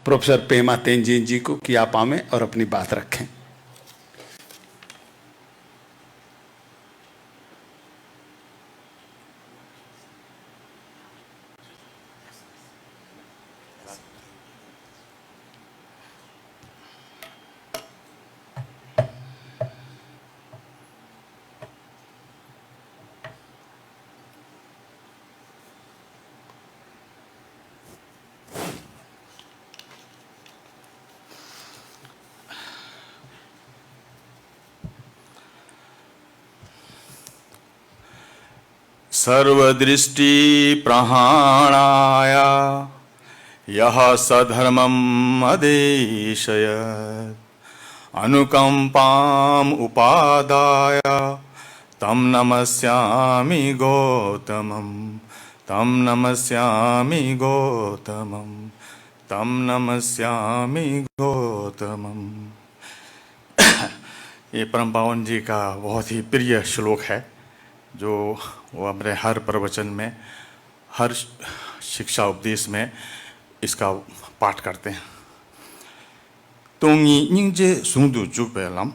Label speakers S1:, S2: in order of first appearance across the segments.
S1: Professor Pema Tenzin जी को कि आप आवें और अपनी बात रखें।
S2: सर्वदृष्टि प्रहाणाय यः सधर्मम् अदेशयत् अनुकंपाम् उपादाय तं नमस्यामि गौतमं तं नमस्यामि गौतमं तं नमस्यामि गौतमं। ये परम पावन जी का बहुत ही प्रिय श्लोक है जो वो अपने हर प्रवचन में, हर शिक्षा उपदेश में इसका पाठ करते हैं। तोंगी निंजे सुंदु जुबेलम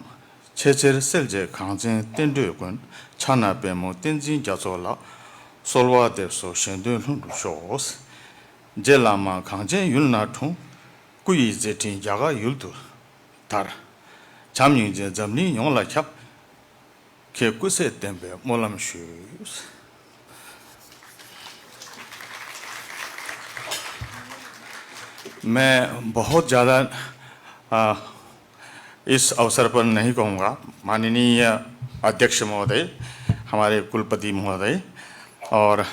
S2: छेचेर सेलजे खांजे तेंडुगुन छाना बेमो तेंजिन जाजोला सोलवा देसो शेंदु लुशोस जेलामा खांजे युलना ठू कुई जेटिन जागा युलदु तार 참유제 점리 용라 캡 केकुसे टेम्पे मोलम शूज। मैं बहुत ज़्यादा इस अवसर पर नहीं कहूँगा। माननीय अध्यक्ष महोदय, हमारे कुलपति महोदय और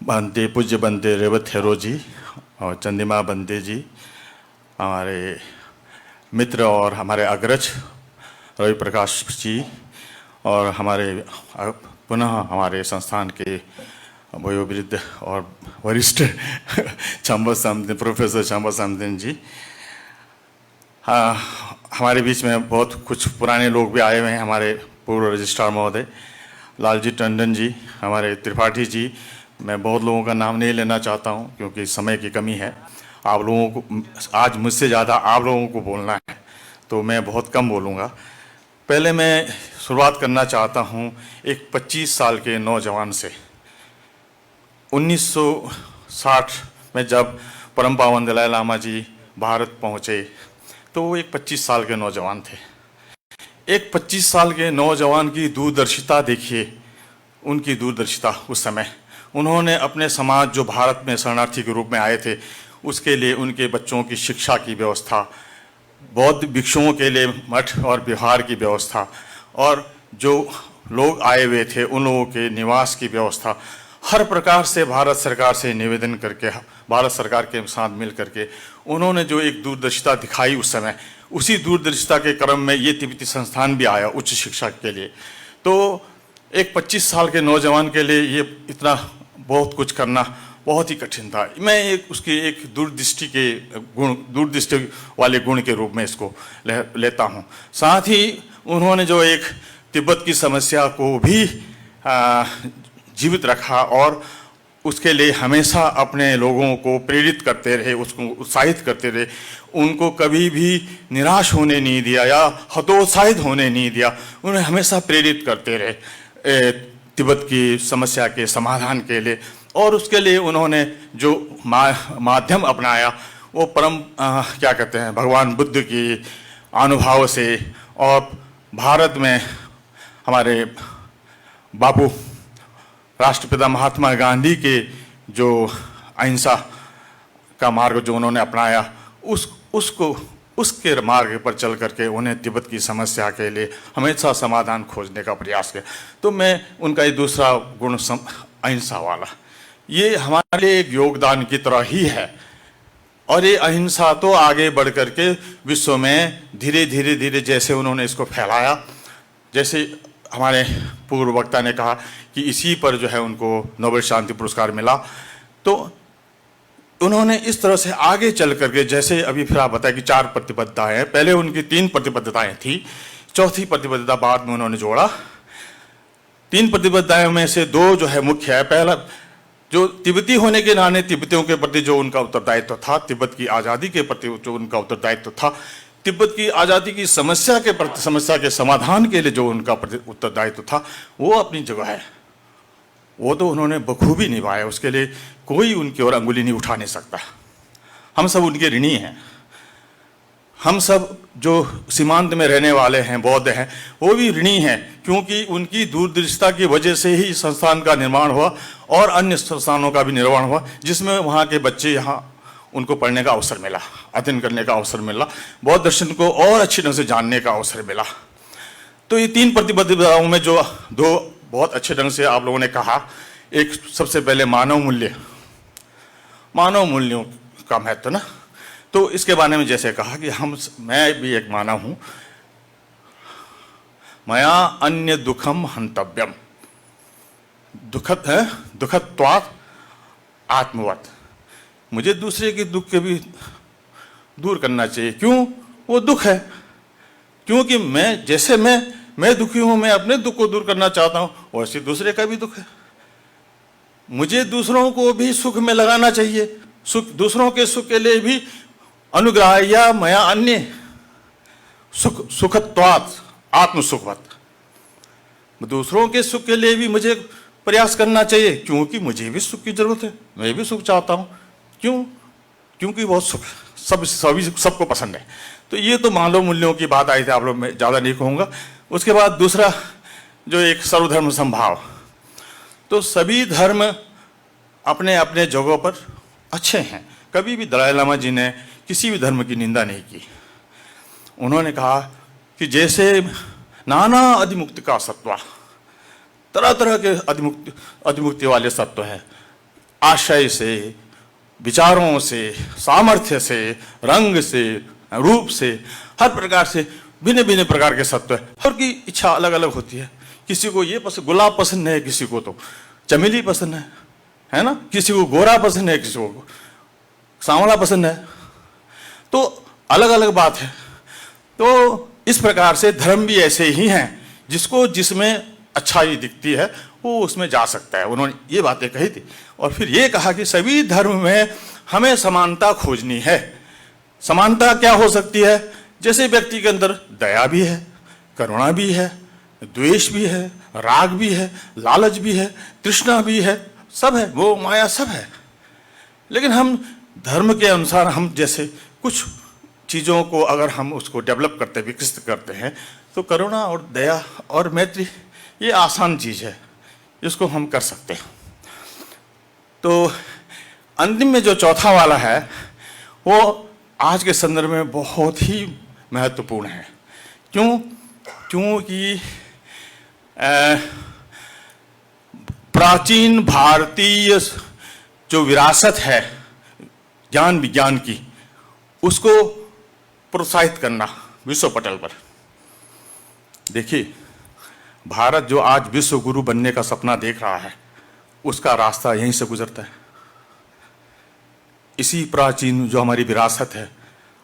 S2: बंदे पूज्य बंदे रेवत हेरो जी और चंदिमा बंदे जी, हमारे मित्र और हमारे अग्रज रवि प्रकाश जी, और हमारे पुनः हमारे संस्थान के वयोवृद्ध और वरिष्ठ चंबा सामदिन, प्रोफेसर चंबा सामदिन जी, हमारे बीच में बहुत कुछ पुराने लोग भी आए हुए हैं। हमारे पूर्व रजिस्ट्रार महोदय लालजी टंडन जी, हमारे त्रिपाठी जी, मैं बहुत लोगों का नाम नहीं लेना चाहता हूं क्योंकि समय की कमी है। आप लोगों को आज मुझसे ज़्यादा आप लोगों को बोलना है तो मैं बहुत कम बोलूँगा। पहले मैं शुरुआत करना चाहता हूँ एक 25 साल के नौजवान से। 1960 में जब परम पावन दलाई लामा जी भारत पहुँचे तो वो एक 25 साल के नौजवान थे। एक 25 साल के नौजवान की दूरदर्शिता देखिए, उनकी दूरदर्शिता उस समय। उन्होंने अपने समाज जो भारत में शरणार्थी के रूप में आए थे उसके लिए उनके बच्चों की शिक्षा की व्यवस्था, बौद्ध भिक्षुओं के लिए मठ और विहार की व्यवस्था, और जो लोग आए हुए थे उन लोगों के निवास की व्यवस्था, हर प्रकार से भारत सरकार से निवेदन करके, भारत सरकार के साथ मिल करके उन्होंने जो एक दूरदर्शिता दिखाई उस समय, उसी दूरदर्शिता के क्रम में ये तिब्बती संस्थान भी आया उच्च शिक्षा के लिए। तो एक 25 साल के नौजवान के लिए ये इतना बहुत कुछ करना बहुत ही कठिन था। मैं उसकी एक दूरदृष्टि के गुण, दूरदृष्टि वाले गुण के रूप में इसको लेता हूँ। साथ ही उन्होंने जो एक तिब्बत की समस्या को भी जीवित रखा और उसके लिए हमेशा अपने लोगों को प्रेरित करते रहे, उसको उत्साहित करते रहे, उनको कभी भी निराश होने नहीं दिया या हतोत्साहित होने नहीं दिया, उन्हें हमेशा प्रेरित करते रहे तिब्बत की समस्या के समाधान के लिए। और उसके लिए उन्होंने जो माध्यम अपनाया वो परम क्या कहते हैं, भगवान बुद्ध की अनुभव से, और भारत में हमारे बापू राष्ट्रपिता महात्मा गांधी के जो अहिंसा का मार्ग जो उन्होंने अपनाया, उसके मार्ग पर चल करके उन्हें तिब्बत की समस्या के लिए हमेशा समाधान खोजने का प्रयास किया। तो मैं उनका ये दूसरा गुण अहिंसा वाला, ये हमारे लिए एक योगदान की तरह ही है। और ये अहिंसा तो आगे बढ़ करके विश्व में धीरे धीरे धीरे जैसे उन्होंने इसको फैलाया, जैसे हमारे पूर्व वक्ता ने कहा कि इसी पर जो है उनको नोबेल शांति पुरस्कार मिला, तो उन्होंने इस तरह से आगे चल करके, जैसे अभी फिर आप बताएं कि 4 प्रतिबद्धताएं हैं, पहले उनकी 3 प्रतिबद्धताएं थी, चौथी प्रतिबद्धता बाद में उन्होंने जोड़ा। 3 प्रतिबद्धताओं में से 2 जो है मुख्य है। पहला जो तिब्बती होने के नाते तिब्बतियों के प्रति जो उनका उत्तरदायित्व था, तिब्बत की आज़ादी के प्रति जो उनका उत्तरदायित्व था, तिब्बत की आज़ादी की समस्या के प्रति, समस्या के समाधान के लिए जो उनका उत्तरदायित्व था, वो अपनी जगह है, वो तो उन्होंने बखूबी निभाया। उसके लिए कोई उनकी ओर अंगुली नहीं उठा नहीं सकता। हम सब उनके ऋणी हैं। हम सब जो सीमांत में रहने वाले हैं, बौद्ध हैं, वो भी ऋणी हैं, क्योंकि उनकी दूरदृष्टता की वजह से ही संस्थान का निर्माण हुआ और अन्य संस्थानों का भी निर्माण हुआ, जिसमें वहाँ के बच्चे यहाँ उनको पढ़ने का अवसर मिला, अध्ययन करने का अवसर मिला, बौद्ध दर्शन को और अच्छी ढंग से जानने का अवसर मिला। तो ये तीन प्रतिबद्धताओं में जो दो बहुत अच्छे ढंग से आप लोगों ने कहा, एक सबसे पहले मानव मूल्य, मानव मूल्यों का महत्व ना, तो इसके बारे में जैसे कहा कि मैं भी एक मानव हूं, मया अन्य दुखम हंतव्यम, दुखद है दुखत्वात् आत्मवत्, मुझे दूसरे के दुख के भी दूर करना चाहिए। क्यों? वो दुख है, क्योंकि मैं जैसे मैं दुखी हूं, मैं अपने दुख को दूर करना चाहता हूं, वैसे दूसरे का भी दुख है। मुझे दूसरों को भी सुख में लगाना चाहिए, सुख, दूसरों के सुख के लिए भी अनुग्रह या मया अन्य सुख सुखत्वात् आत्म सुखवत, दूसरों के सुख के लिए भी मुझे प्रयास करना चाहिए, क्योंकि मुझे भी सुख की जरूरत है, मैं भी सुख चाहता हूं। क्यों? क्योंकि बहुत सुख सबको पसंद है। तो ये तो मानव मूल्यों की बात आई थी, आप लोग, मैं ज़्यादा नहीं कहूँगा। उसके बाद दूसरा जो एक सर्वधर्म संभाव, तो सभी धर्म अपने अपने जगहों पर अच्छे हैं। कभी भी दलाई लामा जी ने किसी भी धर्म की निंदा नहीं की। उन्होंने कहा कि जैसे नाना अधिमुक्ति का सत्व, तरह तरह के अधिमुक्ति वाले सत्व हैं, आशय से, विचारों से, सामर्थ्य से, रंग से, रूप से, हर प्रकार से भिन्न भिन्न प्रकार के सत्व है। और की इच्छा अलग अलग होती है। किसी को ये पसंद, गुलाब पसंद है, किसी को तो चमेली पसंद है ना, किसी को गोरा पसंद है, किसी को सांवला पसंद है, तो अलग अलग बात है। तो इस प्रकार से धर्म भी ऐसे ही हैं, जिसको जिसमें अच्छाई दिखती है वो उसमें जा सकता है। उन्होंने ये बातें कही थी। और फिर ये कहा कि सभी धर्म में हमें समानता खोजनी है। समानता क्या हो सकती है? जैसे व्यक्ति के अंदर दया भी है, करुणा भी है, द्वेष भी है, राग भी है, लालच भी है, तृष्णा भी है, सब है, वो माया सब है। लेकिन हम धर्म के अनुसार हम जैसे कुछ चीज़ों को अगर हम उसको डेवलप करते, विकसित करते हैं, तो करुणा और दया और मैत्री ये आसान चीज़ है, इसको हम कर सकते हैं। तो अंतिम में जो चौथा वाला है वो आज के संदर्भ में बहुत ही महत्वपूर्ण है। क्यों? क्योंकि प्राचीन भारतीय जो विरासत है ज्ञान विज्ञान की, उसको प्रोत्साहित करना विश्व पटल पर। देखिए, भारत जो आज विश्व गुरु बनने का सपना देख रहा है, उसका रास्ता यहीं से गुजरता है। इसी प्राचीन जो हमारी विरासत है,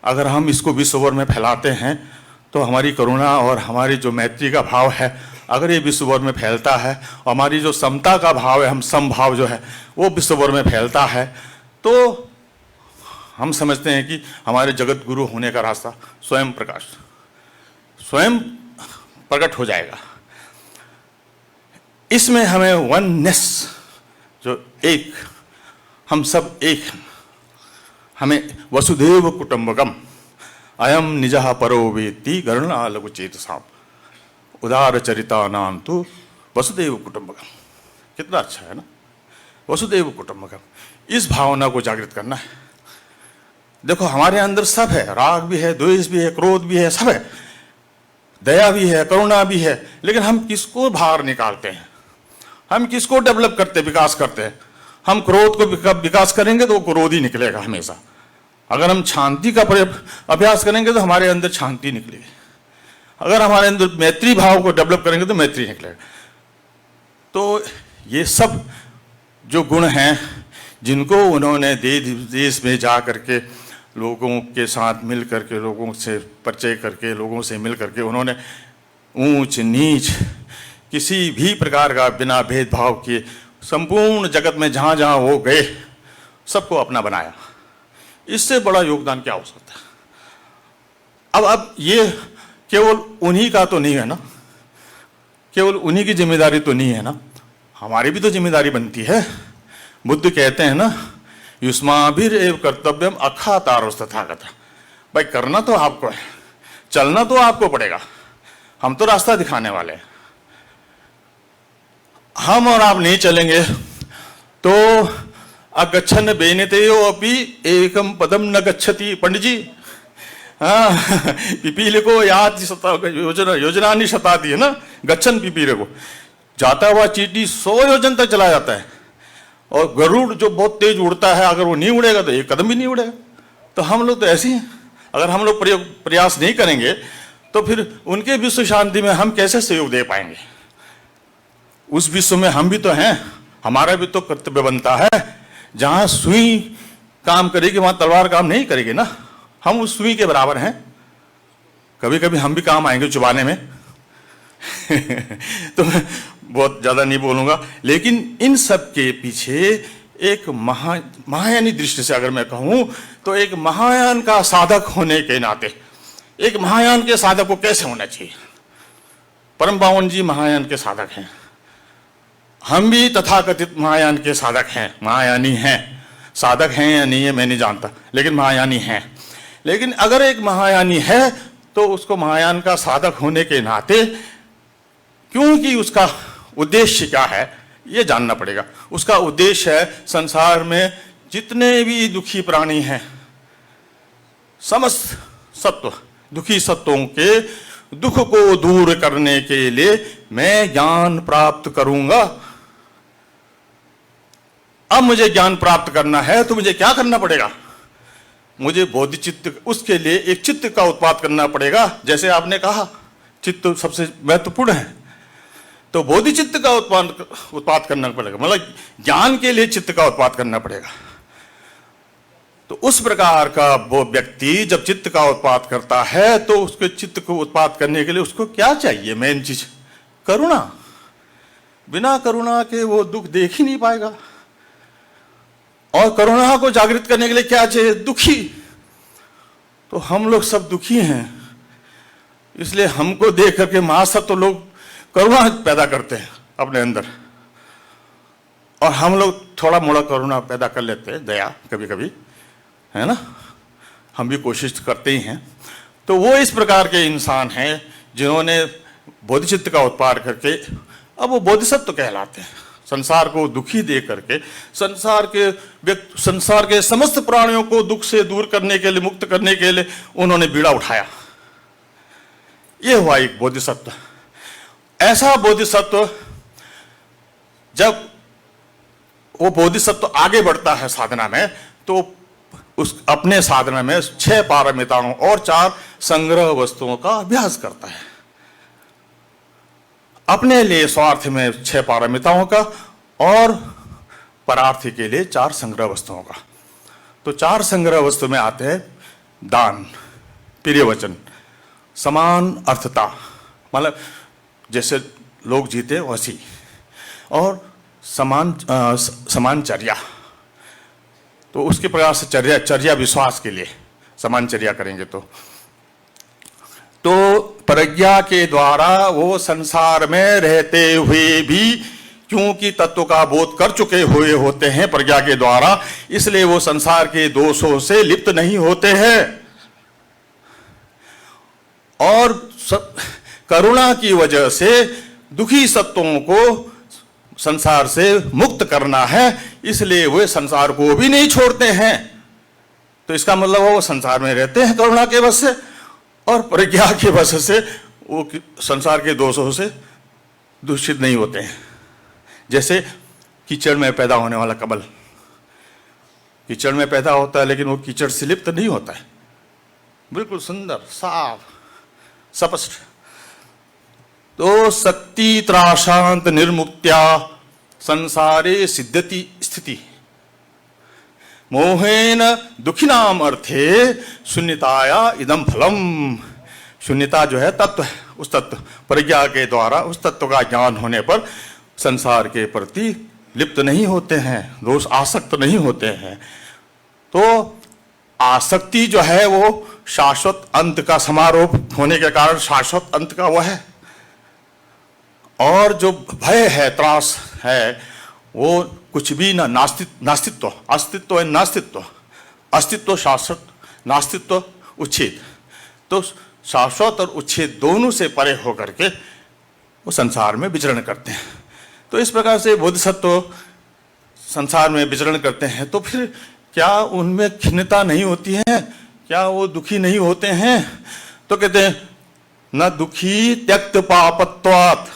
S2: अगर हम इसको विश्व भर में फैलाते हैं, तो हमारी करुणा और हमारी जो मैत्री का भाव है, अगर ये विश्व भर में फैलता है, और हमारी जो समता का भाव है, हम समभाव जो है वो विश्व भर में फैलता है, तो हम समझते हैं कि हमारे जगत गुरु होने का रास्ता स्वयं प्रकट हो जाएगा। इसमें हमें वननेस, जो एक, हम सब एक हैं, हमें वसुधैव कुटुंबकम अयम निजः परो वेत्ति गणना लघु चेतसाम उदार चरिता नाम तो वसुधैव कुटुंबकम। कितना अच्छा है ना, वसुधैव कुटुंबकम। इस भावना को जागृत करना है। देखो, हमारे अंदर सब है, राग भी है, द्वेष भी है, क्रोध भी है, सब है, दया भी है, करुणा भी है, लेकिन हम किसको बाहर निकालते हैं? हम किसको डेवलप करते, विकास करते हैं? हम क्रोध को विकास करेंगे तो वो क्रोध ही निकलेगा हमेशा। अगर हम शांति का अभ्यास करेंगे तो हमारे अंदर शांति निकलेगी। अगर हमारे अंदर मैत्री भाव को डेवलप करेंगे तो मैत्री निकलेगा। तो ये सब जो गुण हैं, जिनको उन्होंने देश में जा करके लोगों के साथ मिल करके, लोगों से परिचय करके, लोगों से मिल करके उन्होंने ऊंच नीच किसी भी प्रकार का बिना भेदभाव किए संपूर्ण जगत में जहां जहां वो गए सबको अपना बनाया। इससे बड़ा योगदान क्या हो सकता है? अब ये केवल उन्हीं का तो नहीं है ना, केवल उन्हीं की जिम्मेदारी तो नहीं है ना, हमारी भी तो जिम्मेदारी बनती है। बुद्ध कहते हैं ना, युष्माभिर एव कर्तव्यम अखातारोस तथागत। भाई करना तो आपको है, चलना तो आपको पड़ेगा, हम तो रास्ता दिखाने वाले हैं। हम और आप नहीं चलेंगे तो अगच्छन बेनेतेयो अपि एकम पदम न गच्छति। पंडित जी, हाँ, पिपीले को याद योजना नहीं शताती है ना, गच्छन पिपीले को, जाता हुआ चींटी 100 योजन तक चला जाता है, और गरुड़ जो बहुत तेज उड़ता है, अगर वो नहीं उड़ेगा तो एक कदम भी नहीं उड़ेगा। तो हम लोग तो ऐसे ही हैं, अगर हम लोग प्रयास नहीं करेंगे तो फिर उनके विश्व शांति में हम कैसे सहयोग दे पाएंगे? उस विश्व में हम भी तो हैं, हमारा भी तो कर्तव्य बनता है। जहां सुई काम करेगी वहां तलवार काम नहीं करेगी ना, हम उस सुई के बराबर हैं। कभी कभी हम भी काम आएंगे चुबाने में तो मैं बहुत ज्यादा नहीं बोलूंगा, लेकिन इन सब के पीछे एक महायानी दृष्टि से अगर मैं कहूं तो एक महायान का साधक होने के नाते, एक महायान के साधक को कैसे होना चाहिए? परम पावन जी महायान के साधक हैं, हम भी तथाकथित महायान के साधक हैं, महायानी हैं। साधक हैं या नहीं है मैं नहीं जानता, लेकिन महायानी हैं। लेकिन अगर एक महायानी है तो उसको महायान का साधक होने के नाते, क्योंकि उसका उद्देश्य क्या है ये जानना पड़ेगा। उसका उद्देश्य है संसार में जितने भी दुखी प्राणी हैं, समस्त सत्व, दुखी सत्वों के दुख को दूर करने के लिए मैं ज्ञान प्राप्त करूंगा। अब मुझे ज्ञान प्राप्त करना है तो मुझे क्या करना पड़ेगा? मुझे बोधिचित्त, उसके लिए एक चित्त का उत्पाद करना पड़ेगा। जैसे आपने कहा चित्त सबसे महत्वपूर्ण है, तो बोधिचित्त का उत्पाद करना पड़ेगा, मतलब ज्ञान के लिए चित्त का उत्पाद करना पड़ेगा। तो उस प्रकार का वो व्यक्ति जब चित्त का उत्पाद करता है तो उसके चित्त को उत्पाद करने के लिए उसको क्या चाहिए? मेन चीज करुणा। बिना करुणा के वो दुख देख ही नहीं पाएगा। और करुणा को जागृत करने के लिए क्या चाहिए? दुखी। तो हम लोग सब दुखी हैं, इसलिए हमको देख करके महासत्व तो लोग करुणा पैदा करते हैं अपने अंदर, और हम लोग थोड़ा मोड़ा करुणा पैदा कर लेते हैं, दया कभी कभी, है ना, हम भी कोशिश करते ही हैं। तो वो इस प्रकार के इंसान हैं जिन्होंने बोधिचित्त का उत्पाद करके अब वो बोधिसत्व कहलाते हैं। संसार को दुखी दे करके संसार के समस्त प्राणियों को दुख से दूर करने के लिए, मुक्त करने के लिए उन्होंने बीड़ा उठाया। ये हुआ एक बोधिसत्व। ऐसा बोधिसत्व, जब वो बोधिसत्व आगे बढ़ता है साधना में, तो उस अपने साधना में 6 पारमिताओं और 4 संग्रह वस्तुओं का अभ्यास करता है। अपने लिए स्वार्थ में 6 पारमिताओं का और परार्थी के लिए 4 संग्रह वस्तुओं का। तो 4 संग्रह वस्तु में आते हैं दान, प्रिय वचन, समान अर्थता, मतलब जैसे लोग जीते वैसी, और समान चर्या। तो उसके प्रकार से चर्या विश्वास के लिए समान चर्या करेंगे तो प्रज्ञा के द्वारा वो संसार में रहते हुए भी, क्योंकि तत्व का बोध कर चुके हुए होते हैं प्रज्ञा के द्वारा, इसलिए वो संसार के दोषों से लिप्त नहीं होते हैं। और करुणा की वजह से दुखी सत्वों को संसार से मुक्त करना है, इसलिए वे संसार को भी नहीं छोड़ते हैं। तो इसका मतलब वो संसार में रहते हैं करुणा के वश से, और प्रज्ञा के वश से वो संसार के दोषों से दूषित नहीं होते हैं। जैसे कीचड़ में पैदा होने वाला कमल, कीचड़ में पैदा होता है लेकिन वो कीचड़ से लिप्त नहीं होता है, बिल्कुल सुंदर साफ स्पष्ट। तो शक्ति त्राशांत निर्मुक्त्या संसारे सिद्धति स्थिति, मोहेन दुखिनाम अर्थे शून्यताया इदम फलम। शून्यता जो है तत्व है, उस तत्व प्रज्ञा के द्वारा उस तत्व का ज्ञान होने पर संसार के प्रति लिप्त नहीं होते हैं, दोष आसक्त नहीं होते हैं, तो आसक्ति जो है वो शाश्वत अंत का समारोह होने के कारण शाश्वत अंत का वो है। और जो भय है, त्रास है, वो कुछ भी ना, नास्तित्व, अस्तित्व एंड नास्तित्व, अस्तित्व शाश्वत, नास्तित्व उच्छेद, तो शाश्वत और उच्छेद दोनों से परे होकर के वो संसार में विचरण करते हैं। तो इस प्रकार से बोधिसत्व संसार में विचरण करते हैं, तो फिर क्या उनमें खिन्नता नहीं होती है? क्या वो दुखी नहीं होते हैं? तो कहते हैं न दुखी त्यक्त पापत्वात्,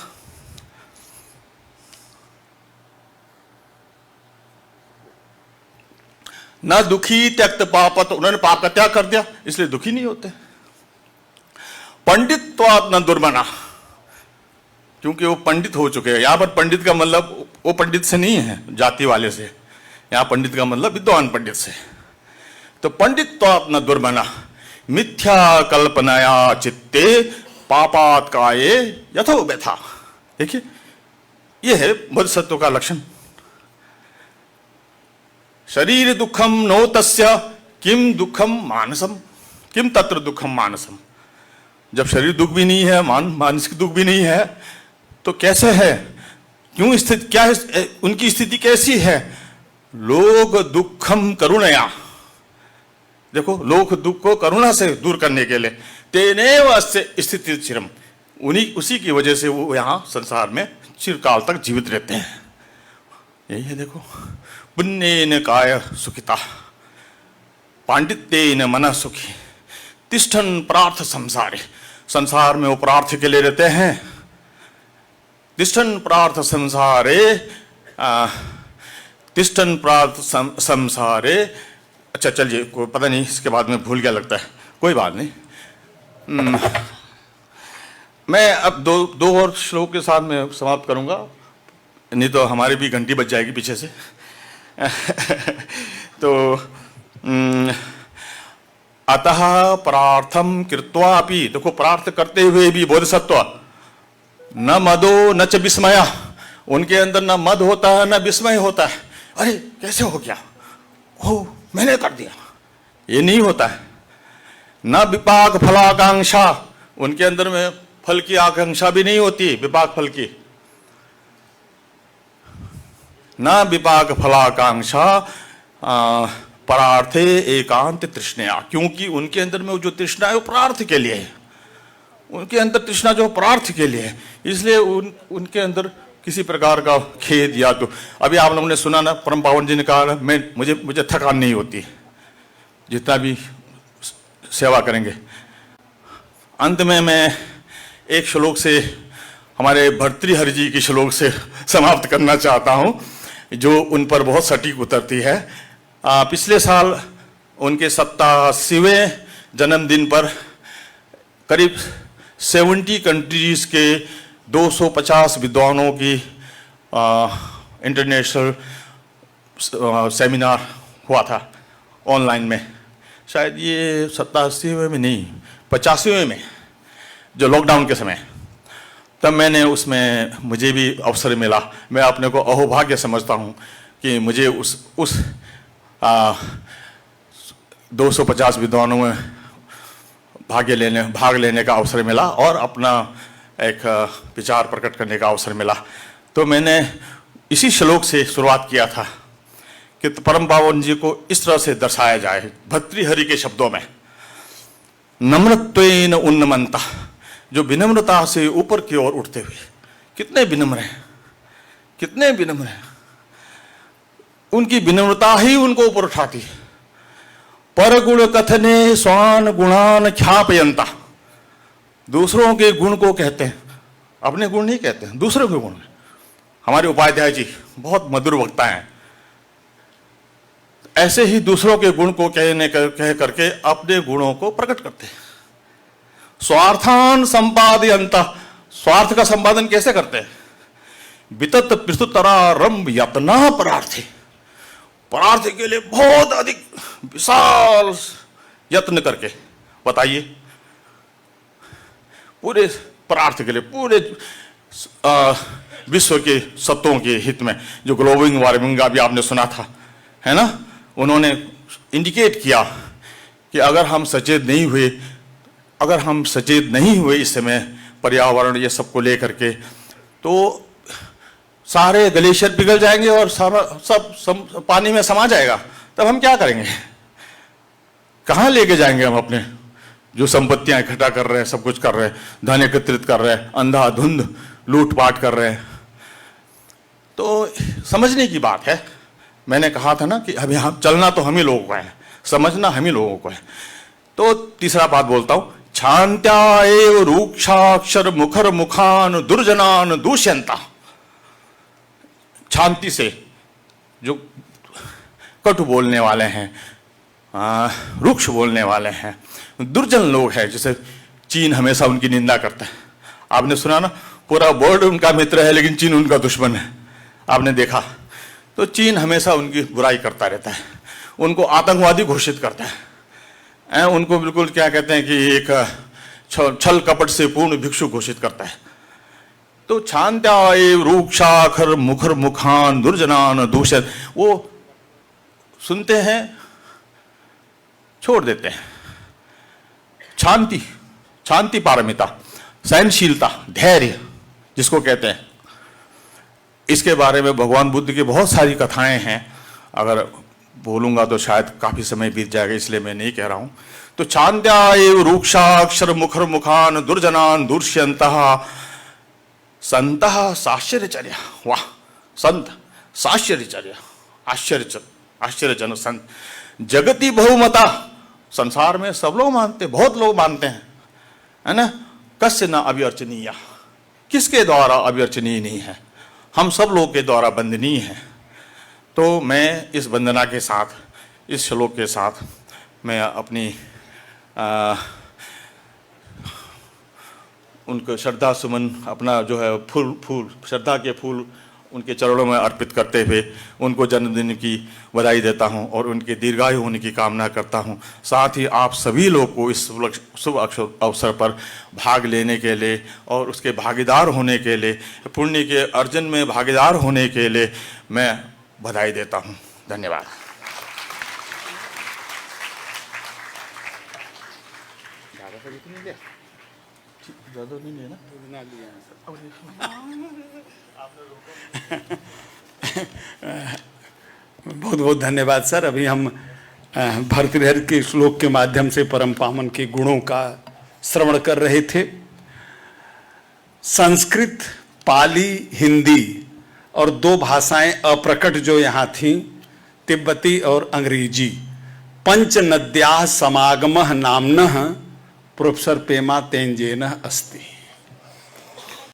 S2: न दुखी त्यक्त पापत, उन्होंने पाप का त्याग कर दिया इसलिए दुखी नहीं होते। पंडित्वात् न दुर्मना, क्योंकि वो पंडित हो चुके हैं। यहां पर पंडित का मतलब वो पंडित से नहीं है जाति वाले से, यहां पंडित का मतलब विद्वान पंडित से। तो पंडित्वात् न दुर्मना मिथ्या कल्पनाया चित्ते पापात् काये यथो व्यथा। देखिए ये है बोधिसत्व का लक्षण। शरीर दुखम नो तस्य किम दुखम मानसम, किम तत्र दुखम मानसम। जब शरीर दुख भी नहीं है, मानसिक दुख भी नहीं है, तो कैसे है, क्यों स्थिति, क्या है, उनकी स्थिति कैसी है? लोग दुखम करुणया, देखो लोग दुख को करुणा से दूर करने के लिए, तेनेव अस्य स्थिति चिरम, उसी की वजह से वो यहाँ संसार में चिरकाल तक जीवित रहते हैं। यही है देखो, पुण्येन काय सुखिता पांडित्येन मन सुखी तिष्ठन प्रार्थ संसारे। संसार में वो प्रार्थ के लिए रहते हैं। तिष्ठन प्रार्थ संसारे, तिष्ठन प्रार्थ संसारे। अच्छा चलिए, कोई पता नहीं, इसके बाद में भूल गया लगता है, कोई बात नहीं। मैं अब दो और श्लोक के साथ में समाप्त करूंगा, नहीं तो हमारी भी घंटी बज जाएगी पीछे से। तो अतः प्रार्थम कृत्वापि, देखो प्रार्थ करते हुए भी बोधिसत्व न मदो न च विस्मय, उनके अंदर न मद होता है न विस्मय होता है। अरे कैसे हो गया, हो मैंने कर दिया, ये नहीं होता है। न विपाक फलाकांक्षा, उनके अंदर में फल की आकांक्षा भी नहीं होती, विपाक फल की। न विपाक फलाकांक्षा परार्थे एकांत तृष्णया, क्योंकि उनके अंदर में जो तृष्णा है वो परार्थ के लिए है। उनके अंदर तृष्णा जो परार्थ के लिए है, इसलिए उनके अंदर किसी प्रकार का खेद या तो, अभी आप लोगों ने सुना ना, परम पावन जी ने कहा मुझे थकान नहीं होती जितना भी सेवा करेंगे। अंत में मैं एक श्लोक से, हमारे भर्तृहरि जी की श्लोक से समाप्त करना चाहता हूँ, जो उन पर बहुत सटीक उतरती है। पिछले साल उनके 87वें जन्मदिन पर करीब 70 कंट्रीज के 250 विद्वानों की इंटरनेशनल सेमिनार हुआ था ऑनलाइन में। शायद ये 87वें में नहीं, 85वें में, जो लॉकडाउन के समय, तब मैंने उसमें मुझे भी अवसर मिला। मैं अपने को अहोभाग्य समझता हूँ कि मुझे उस 250 विद्वानों में भाग लेने का अवसर मिला और अपना एक विचार प्रकट करने का अवसर मिला। तो मैंने इसी श्लोक से शुरुआत किया था कि परम पावन जी को इस तरह से दर्शाया जाए भर्तृहरि के शब्दों में, नम्रत्वेन उन्नमंता, जो विनम्रता से ऊपर की ओर उठते हुए। कितने विनम्र हैं, कितने विनम्र हैं, उनकी विनम्रता ही उनको ऊपर उठाती है। पर गुण कथने स्वान गुणान ख्यापयंता, दूसरों के गुण को कहते हैं, अपने गुण नहीं कहते हैं, दूसरों के गुण। हमारे उपाध्याय जी बहुत मधुर वक्ता हैं, ऐसे ही दूसरों के गुण को कह करके अपने गुणों को प्रकट करते हैं। स्वार्थान संपादयंता, स्वार्थ का संपादन कैसे करते हैं? वितत पृथुतरारंभ यत्ना परार्थे, परार्थ के लिए बहुत अधिक विशाल यत्न करके। बताइए, पूरे परार्थ के लिए, पूरे विश्व के सत्वों के हित में, जो ग्लोबल वार्मिंग का भी आपने सुना था, है ना, उन्होंने इंडिकेट किया कि अगर हम सचेत नहीं हुए इस समय पर्यावरण ये सबको लेकर के, तो सारे ग्लेशियर पिघल जाएंगे और सब पानी में समा जाएगा। तब हम क्या करेंगे? कहाँ लेके जाएंगे हम अपने जो संपत्तियां इकट्ठा कर रहे हैं, सब कुछ कर रहे हैं, धन एकत्रित कर रहे हैं, अंधाधुंध लूटपाट कर रहे हैं। तो समझने की बात है। मैंने कहा था ना कि अभी हम चलना तो हम ही लोगों को है, समझना हम ही लोगों को है। तो तीसरा बात बोलता हूं, क्षान्त्या एव रूक्षाक्षर मुखर मुखान दुर्जनान दूष्यंता। शांति से जो कटु बोलने वाले हैं, रुक्ष बोलने वाले हैं, दुर्जन लोग हैं, जैसे चीन हमेशा उनकी निंदा करता है। आपने सुना ना, पूरा वर्ल्ड उनका मित्र है लेकिन चीन उनका दुश्मन है। आपने देखा, तो चीन हमेशा उनकी बुराई करता रहता है, उनको आतंकवादी घोषित करता है, उनको बिल्कुल क्या कहते हैं कि एक छल कपट से पूर्ण भिक्षु घोषित करता है। तो क्षान्त्या एव रूक्षाक्षर मुखर मुखान दुर्जनान दूषित, वो सुनते हैं छोड़ देते हैं। शांति पारमिता, सहनशीलता, धैर्य जिसको कहते हैं, इसके बारे में भगवान बुद्ध की बहुत सारी कथाएं हैं। अगर बोलूंगा तो शायद काफी समय बीत जाएगा, इसलिए मैं नहीं कह रहा हूं। तो क्षान्त्या एव रूक्षाक्षर मुखर मुखान दुर्जनान दुष्यंतः संतः साश्चर्यचर्या। वाह, संत साश्चर्यचर्या, आश्चर्यजनक संत। जगति बहुमता, संसार में सब लोग मानते, बहुत लोग मानते हैं, है ना। कस्य न अभिअर्चनीय, किसके द्वारा अभिअर्चनीय नहीं है? हम सब लोग के द्वारा वंदनीय है। तो मैं इस वंदना के साथ, इस श्लोक के साथ मैं अपनी उनको श्रद्धा सुमन, अपना जो है फूल श्रद्धा के फूल उनके चरणों में अर्पित करते हुए उनको जन्मदिन की बधाई देता हूं और उनके दीर्घायु होने की कामना करता हूं। साथ ही आप सभी लोग को इस शुभ अवसर पर भाग लेने के लिए और उसके भागीदार होने के लिए, पुण्य के अर्जन में भागीदार होने के लिए मैं बधाई देता हूं। धन्यवाद। ज़्यादा नहीं लेना,
S1: बहुत बहुत धन्यवाद सर। अभी हम भर्तृहरि के श्लोक के माध्यम से परम पावन के गुणों का श्रवण कर रहे थे। संस्कृत, पाली, हिंदी और दो भाषाएं अप्रकट जो यहाँ थीं, तिब्बती और अंग्रेजी। पंच नद्याः समागमः नाम्नः प्रोफेसर पेमा तेंजेन अस्ति।